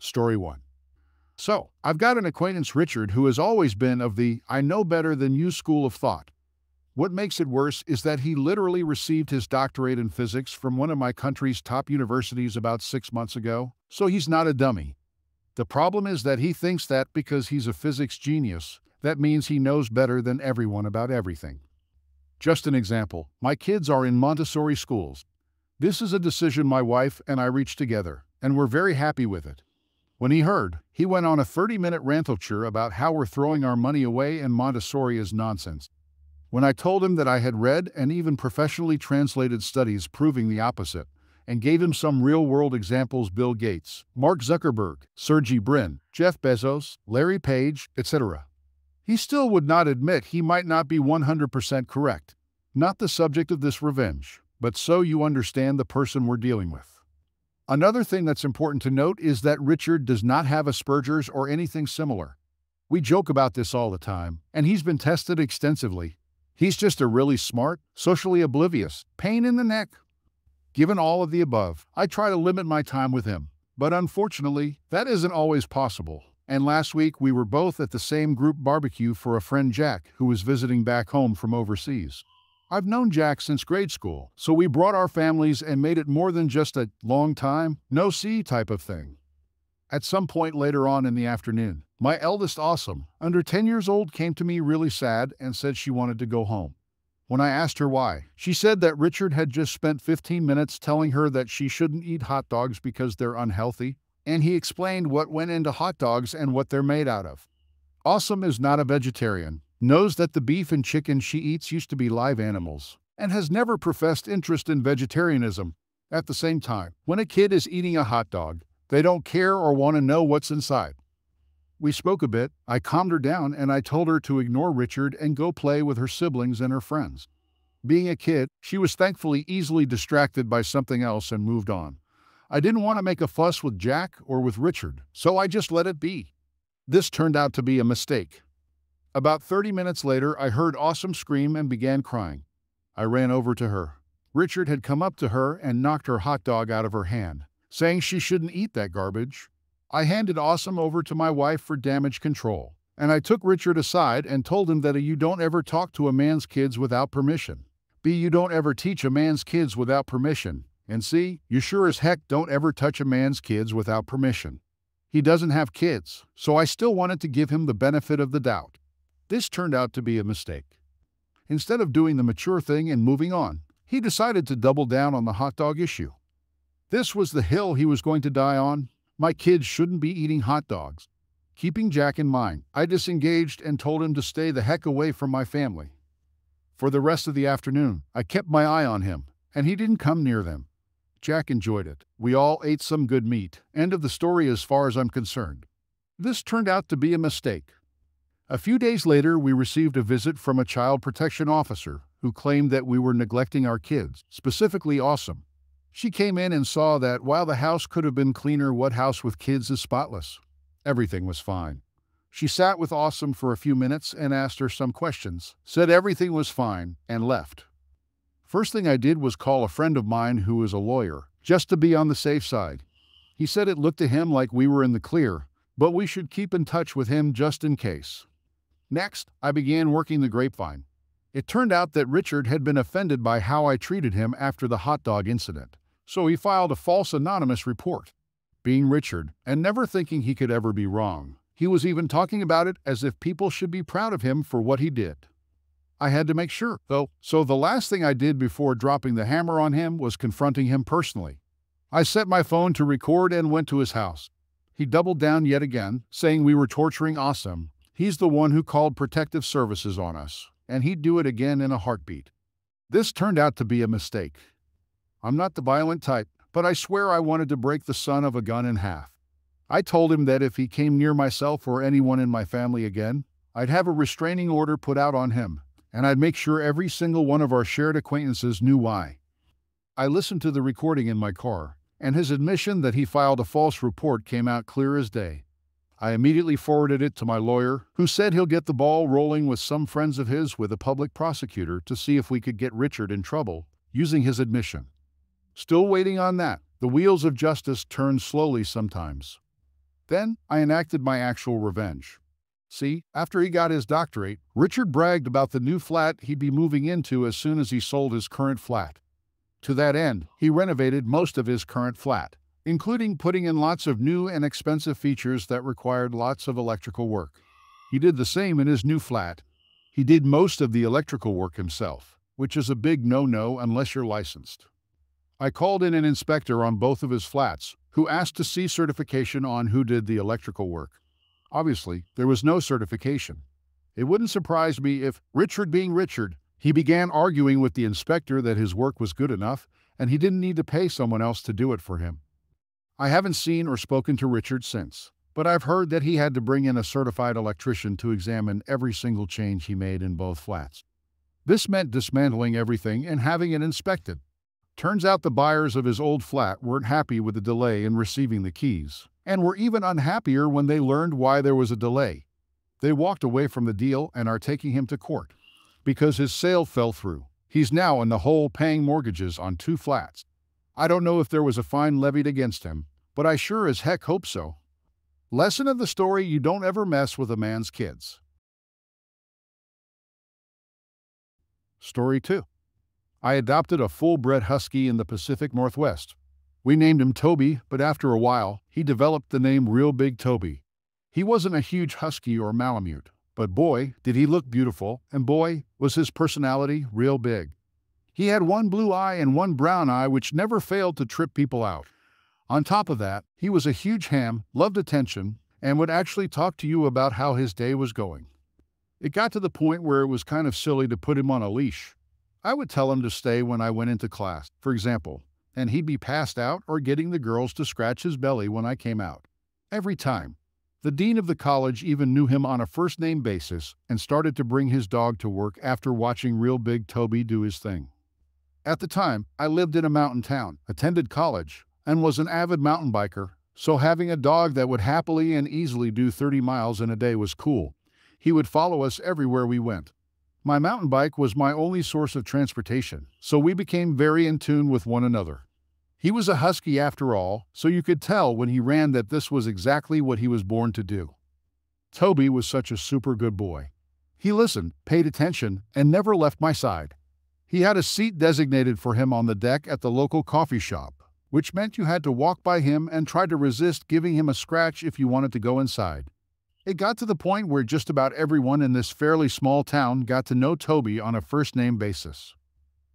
Story 1. So, I've got an acquaintance, Richard, who has always been of the I know better than you school of thought. What makes it worse is that he literally received his doctorate in physics from one of my country's top universities about 6 months ago, so he's not a dummy. The problem is that he thinks that because he's a physics genius, that means he knows better than everyone about everything. Just an example, my kids are in Montessori schools. This is a decision my wife and I reached together, and we're very happy with it. When he heard, he went on a 30-minute rantalture about how we're throwing our money away and Montessori is nonsense. When I told him that I had read and even professionally translated studies proving the opposite, and gave him some real-world examples, Bill Gates, Mark Zuckerberg, Sergey Brin, Jeff Bezos, Larry Page, etc., he still would not admit he might not be 100% correct. Not the subject of this revenge, but so you understand the person we're dealing with. Another thing that's important to note is that Richard does not have Asperger's or anything similar. We joke about this all the time, and he's been tested extensively. He's just a really smart, socially oblivious, pain in the neck. Given all of the above, I try to limit my time with him, but unfortunately, that isn't always possible. And last week we were both at the same group barbecue for a friend, Jack, who was visiting back home from overseas. I've known Jack since grade school, so we brought our families and made it more than just a long time, no see type of thing. At some point later on in the afternoon, my eldest Awesome, under 10 years old, came to me really sad and said she wanted to go home. When I asked her why, she said that Richard had just spent 15 minutes telling her that she shouldn't eat hot dogs because they're unhealthy, and he explained what went into hot dogs and what they're made out of. Awesome is not a vegetarian, knows that the beef and chicken she eats used to be live animals, and has never professed interest in vegetarianism. At the same time, when a kid is eating a hot dog, they don't care or want to know what's inside. We spoke a bit, I calmed her down, and I told her to ignore Richard and go play with her siblings and her friends. Being a kid, she was thankfully easily distracted by something else and moved on. I didn't want to make a fuss with Jack or with Richard, so I just let it be. This turned out to be a mistake. About 30 minutes later, I heard Awesome scream and began crying. I ran over to her. Richard had come up to her and knocked her hot dog out of her hand, saying she shouldn't eat that garbage. I handed Awesome over to my wife for damage control, and I took Richard aside and told him that you don't ever talk to a man's kids without permission. B, you don't ever teach a man's kids without permission. And C, you sure as heck don't ever touch a man's kids without permission. He doesn't have kids, so I still wanted to give him the benefit of the doubt. This turned out to be a mistake. Instead of doing the mature thing and moving on, he decided to double down on the hot dog issue. This was the hill he was going to die on. My kids shouldn't be eating hot dogs. Keeping Jack in mind, I disengaged and told him to stay the heck away from my family. For the rest of the afternoon, I kept my eye on him, and he didn't come near them. Jack enjoyed it. We all ate some good meat. End of the story as far as I'm concerned. This turned out to be a mistake. A few days later, we received a visit from a child protection officer who claimed that we were neglecting our kids, specifically Awesome. She came in and saw that while the house could have been cleaner, what house with kids is spotless? Everything was fine. She sat with Awesome for a few minutes and asked her some questions, said everything was fine, and left. First thing I did was call a friend of mine who is a lawyer, just to be on the safe side. He said it looked to him like we were in the clear, but we should keep in touch with him just in case. Next, I began working the grapevine. It turned out that Richard had been offended by how I treated him after the hot dog incident, so he filed a false anonymous report. Being Richard, and never thinking he could ever be wrong, he was even talking about it as if people should be proud of him for what he did. I had to make sure, though, so the last thing I did before dropping the hammer on him was confronting him personally. I set my phone to record and went to his house. He doubled down yet again, saying we were torturing Awesome. He's the one who called protective services on us, and he'd do it again in a heartbeat. This turned out to be a mistake. I'm not the violent type, but I swear I wanted to break the son of a gun in half. I told him that if he came near myself or anyone in my family again, I'd have a restraining order put out on him, and I'd make sure every single one of our shared acquaintances knew why. I listened to the recording in my car, and his admission that he filed a false report came out clear as day. I immediately forwarded it to my lawyer, who said he'll get the ball rolling with some friends of his with a public prosecutor to see if we could get Richard in trouble, using his admission. Still waiting on that. The wheels of justice turn slowly sometimes. Then I enacted my actual revenge. See, after he got his doctorate, Richard bragged about the new flat he'd be moving into as soon as he sold his current flat. To that end, he renovated most of his current flat, including putting in lots of new and expensive features that required lots of electrical work. He did the same in his new flat. He did most of the electrical work himself, which is a big no-no unless you're licensed. I called in an inspector on both of his flats, who asked to see certification on who did the electrical work. Obviously, there was no certification. It wouldn't surprise me if, Richard being Richard, he began arguing with the inspector that his work was good enough and he didn't need to pay someone else to do it for him. I haven't seen or spoken to Richard since, but I've heard that he had to bring in a certified electrician to examine every single change he made in both flats. This meant dismantling everything and having it inspected. Turns out the buyers of his old flat weren't happy with the delay in receiving the keys, and were even unhappier when they learned why there was a delay. They walked away from the deal and are taking him to court. Because his sale fell through, he's now in the hole paying mortgages on 2 flats. I don't know if there was a fine levied against him, but I sure as heck hope so. Lesson of the story: you don't ever mess with a man's kids. Story 2. I adopted a full-bred husky in the Pacific Northwest. We named him Toby, but after a while, he developed the name Real Big Toby. He wasn't a huge husky or Malamute, but boy, did he look beautiful, and boy, was his personality real big. He had one blue eye and one brown eye which never failed to trip people out. On top of that, he was a huge ham, loved attention, and would actually talk to you about how his day was going. It got to the point where it was kind of silly to put him on a leash. I would tell him to stay when I went into class, for example, and he'd be passed out or getting the girls to scratch his belly when I came out. Every time. The dean of the college even knew him on a first-name basis and started to bring his dog to work after watching Real Big Toby do his thing. At the time, I lived in a mountain town, attended college, and was an avid mountain biker, so having a dog that would happily and easily do 30 miles in a day was cool. He would follow us everywhere we went. My mountain bike was my only source of transportation, so we became very in tune with one another. He was a husky after all, so you could tell when he ran that this was exactly what he was born to do. Toby was such a super good boy. He listened, paid attention, and never left my side. He had a seat designated for him on the deck at the local coffee shop, which meant you had to walk by him and try to resist giving him a scratch if you wanted to go inside. It got to the point where just about everyone in this fairly small town got to know Toby on a first-name basis.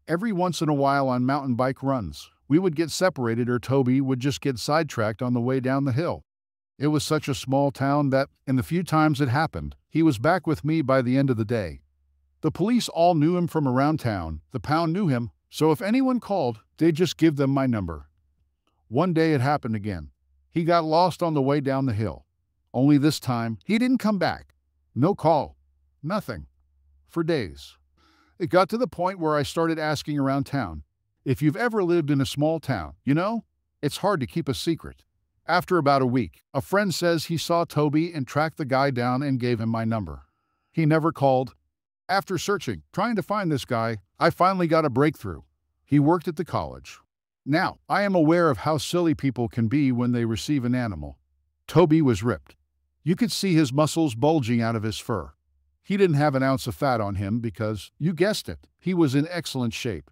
Every once in a while on mountain bike runs, we would get separated or Toby would just get sidetracked on the way down the hill. It was such a small town that, in the few times it happened, he was back with me by the end of the day. The police all knew him from around town, the pound knew him, so if anyone called, they'd just give them my number. One day it happened again. He got lost on the way down the hill. Only this time, he didn't come back. No call. Nothing. For days. It got to the point where I started asking around town. If you've ever lived in a small town, it's hard to keep a secret. After about a week, a friend says he saw Toby and tracked the guy down and gave him my number. He never called. After searching, trying to find this guy, I finally got a breakthrough. He worked at the college. Now, I am aware of how silly people can be when they receive an animal. Toby was ripped. You could see his muscles bulging out of his fur. He didn't have an ounce of fat on him because, you guessed it, he was in excellent shape.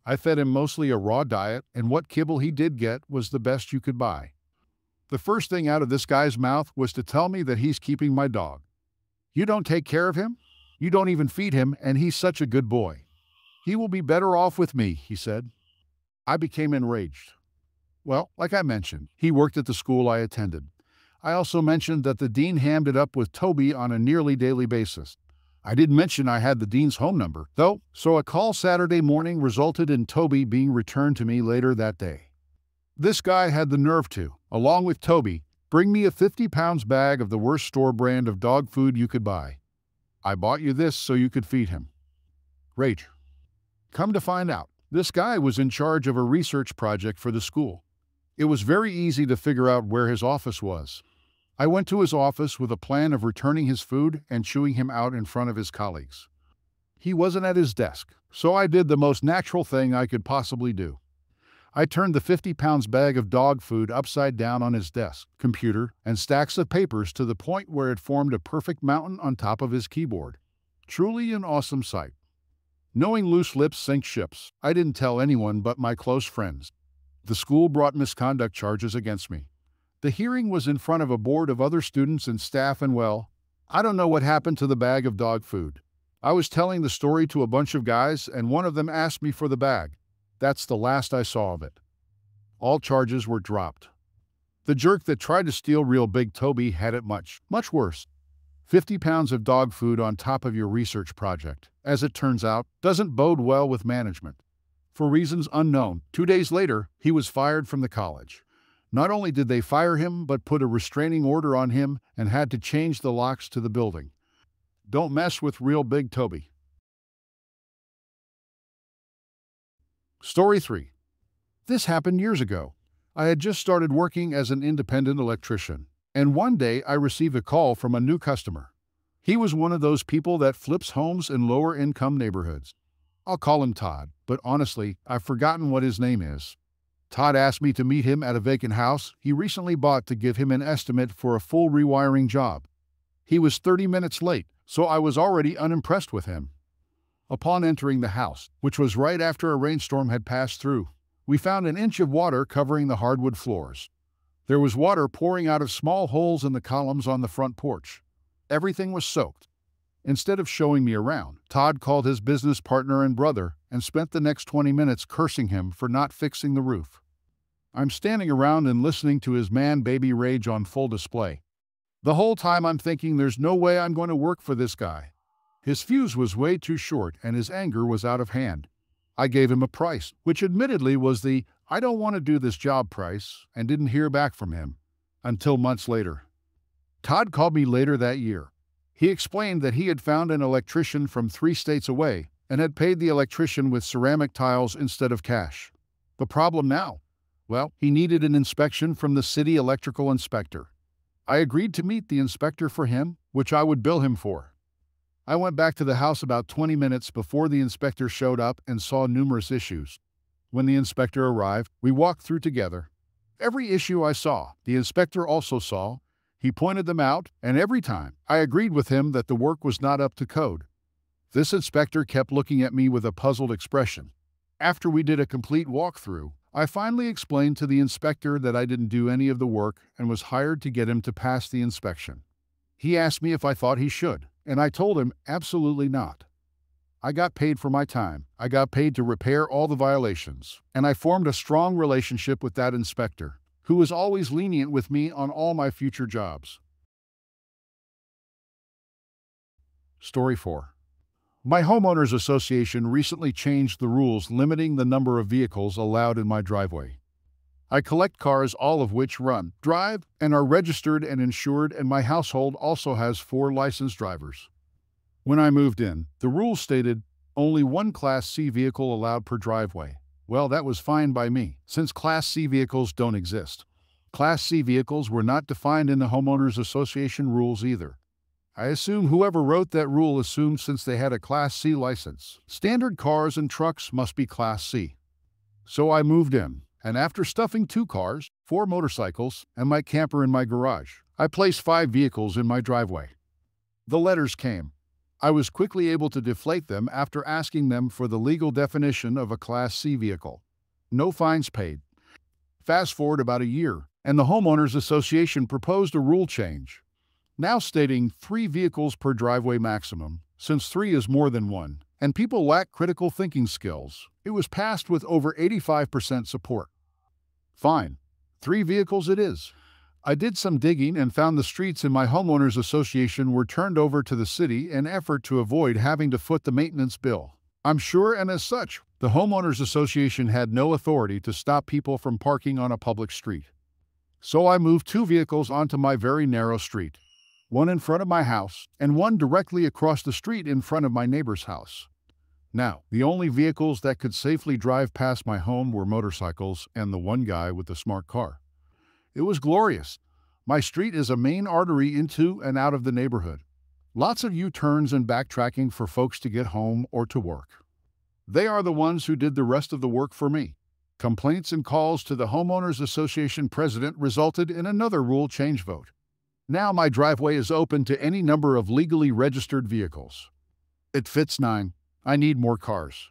I fed him mostly a raw diet, and what kibble he did get was the best you could buy. The first thing out of this guy's mouth was to tell me that he's keeping my dog. You don't take care of him? You don't even feed him, and he's such a good boy. He will be better off with me, he said. I became enraged. Well, like I mentioned, he worked at the school I attended. I also mentioned that the dean hammed it up with Toby on a nearly daily basis. I didn't mention I had the dean's home number, though, so a call Saturday morning resulted in Toby being returned to me later that day. This guy had the nerve to, along with Toby, bring me a 50-pound bag of the worst store brand of dog food you could buy. I bought you this so you could feed him. Rage. Come to find out, this guy was in charge of a research project for the school. It was very easy to figure out where his office was. I went to his office with a plan of returning his food and chewing him out in front of his colleagues. He wasn't at his desk, so I did the most natural thing I could possibly do. I turned the 50 pounds bag of dog food upside down on his desk, computer, and stacks of papers to the point where it formed a perfect mountain on top of his keyboard. Truly an awesome sight. Knowing loose lips sink ships, I didn't tell anyone but my close friends. The school brought misconduct charges against me. The hearing was in front of a board of other students and staff, and well, I don't know what happened to the bag of dog food. I was telling the story to a bunch of guys, and one of them asked me for the bag. That's the last I saw of it. All charges were dropped. The jerk that tried to steal real Big Toby had it much, much worse. 50 pounds of dog food on top of your research project, as it turns out, doesn't bode well with management. For reasons unknown, 2 days later, he was fired from the college. Not only did they fire him, but put a restraining order on him and had to change the locks to the building. Don't mess with real Big Toby. Story 3. This happened years ago. I had just started working as an independent electrician, and one day I received a call from a new customer. He was one of those people that flips homes in lower-income neighborhoods. I'll call him Todd, but honestly, I've forgotten what his name is. Todd asked me to meet him at a vacant house he recently bought to give him an estimate for a full rewiring job. He was 30 minutes late, so I was already unimpressed with him. Upon entering the house, which was right after a rainstorm had passed through, we found an inch of water covering the hardwood floors. There was water pouring out of small holes in the columns on the front porch. Everything was soaked. Instead of showing me around, Todd called his business partner and brother and spent the next 20 minutes cursing him for not fixing the roof. I'm standing around and listening to his man-baby rage on full display. The whole time I'm thinking there's no way I'm going to work for this guy. His fuse was way too short and his anger was out of hand. I gave him a price, which admittedly was the "I don't want to do this job" price, and didn't hear back from him until months later. Todd called me later that year. He explained that he had found an electrician from 3 states away and had paid the electrician with ceramic tiles instead of cash. The problem now? Well, he needed an inspection from the city electrical inspector. I agreed to meet the inspector for him, which I would bill him for. I went back to the house about 20 minutes before the inspector showed up and saw numerous issues. When the inspector arrived, we walked through together. Every issue I saw, the inspector also saw. He pointed them out, and every time, I agreed with him that the work was not up to code. This inspector kept looking at me with a puzzled expression. After we did a complete walkthrough, I finally explained to the inspector that I didn't do any of the work and was hired to get him to pass the inspection. He asked me if I thought he should, and I told him absolutely not. I got paid for my time. I got paid to repair all the violations, and I formed a strong relationship with that inspector, who was always lenient with me on all my future jobs. Story 4. My homeowners association recently changed the rules limiting the number of vehicles allowed in my driveway. I collect cars, all of which run, drive, and are registered and insured, and my household also has 4 licensed drivers. When I moved in, the rules stated only 1 Class C vehicle allowed per driveway. Well, that was fine by me, since Class C vehicles don't exist. Class C vehicles were not defined in the homeowners association rules either. I assume whoever wrote that rule assumed since they had a Class C license, standard cars and trucks must be Class C. So I moved in, and after stuffing 2 cars, 4 motorcycles, and my camper in my garage, I placed 5 vehicles in my driveway. The letters came. I was quickly able to deflate them after asking them for the legal definition of a Class C vehicle. No fines paid. Fast forward about a year, and the homeowners association proposed a rule change, now stating 3 vehicles per driveway maximum, since 3 is more than 1, and people lack critical thinking skills. It was passed with over 85% support. Fine. 3 vehicles it is. I did some digging and found the streets in my homeowners association were turned over to the city in an effort to avoid having to foot the maintenance bill. I'm sure, and as such, the homeowners association had no authority to stop people from parking on a public street. So I moved 2 vehicles onto my very narrow street, 1 in front of my house and 1 directly across the street in front of my neighbor's house. Now, the only vehicles that could safely drive past my home were motorcycles and the 1 guy with the smart car. It was glorious. My street is a main artery into and out of the neighborhood. Lots of U-turns and backtracking for folks to get home or to work. They are the ones who did the rest of the work for me. Complaints and calls to the Homeowners Association president resulted in another rule change vote. Now my driveway is open to any number of legally registered vehicles. It fits 9. I need more cars.